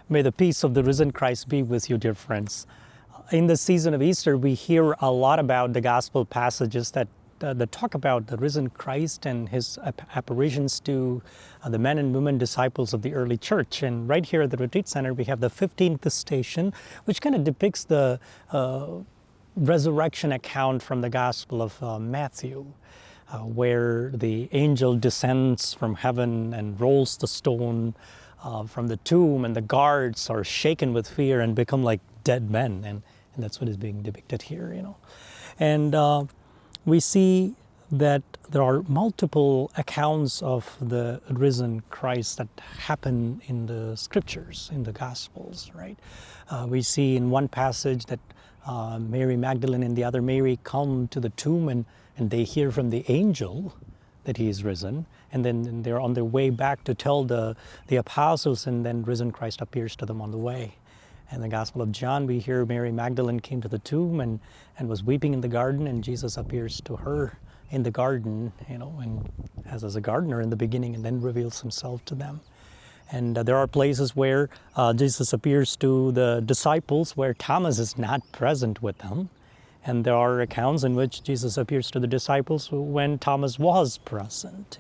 May the peace of the risen Christ be with you, dear friends. In the season of Easter, we hear a lot about the gospel passages that talk about the risen Christ and his apparitions to the men and women disciples of the early church. And right here at the Retreat Center, we have the 15th station, which kind of depicts the resurrection account from the Gospel of Matthew, where the angel descends from heaven and rolls the stone from the tomb, and the guards are shaken with fear and become like dead men, and that's what is being depicted here, And we see that there are multiple accounts of the risen Christ that happen in the scriptures, in the Gospels, right? We see in one passage that Mary Magdalene and the other Mary come to the tomb and they hear from the angel that he is risen, and then they're on their way back to tell the apostles, and then risen Christ appears to them on the way. In the Gospel of John, we hear Mary Magdalene came to the tomb and was weeping in the garden, and Jesus appears to her in the garden, and as a gardener in the beginning, and then reveals himself to them. And there are places where Jesus appears to the disciples where Thomas is not present with them. And there are accounts in which Jesus appears to the disciples when Thomas was present,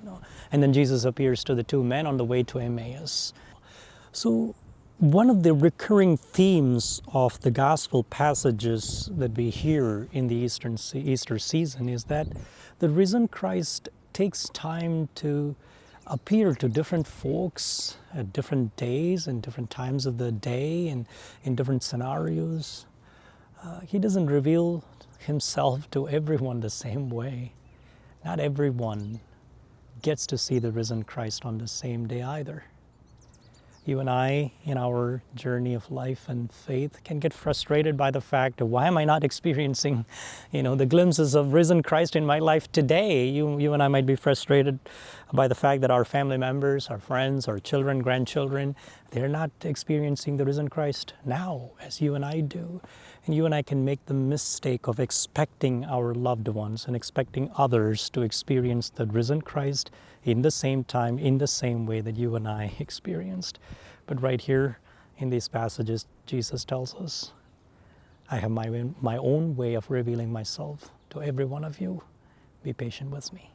And then Jesus appears to the two men on the way to Emmaus. So one of the recurring themes of the gospel passages that we hear in the Easter season is that the risen Christ takes time to appear to different folks at different days and different times of the day and in different scenarios. He doesn't reveal himself to everyone the same way. Not everyone gets to see the risen Christ on the same day either. You and I, in our journey of life and faith, can get frustrated by the fact of, why am I not experiencing, the glimpses of risen Christ in my life today? You and I might be frustrated by the fact that our family members, our friends, our children, grandchildren, they're not experiencing the risen Christ now as you and I do. And you and I can make the mistake of expecting our loved ones and expecting others to experience the risen Christ in the same time, in the same way that you and I experienced. But right here in these passages, Jesus tells us, I have my own way of revealing myself to every one of you. Be patient with me.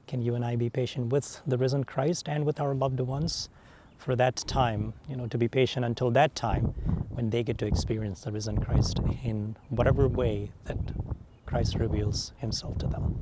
Can you and I be patient with the risen Christ and with our loved ones for that time, to be patient until that time when they get to experience the risen Christ in whatever way that Christ reveals himself to them.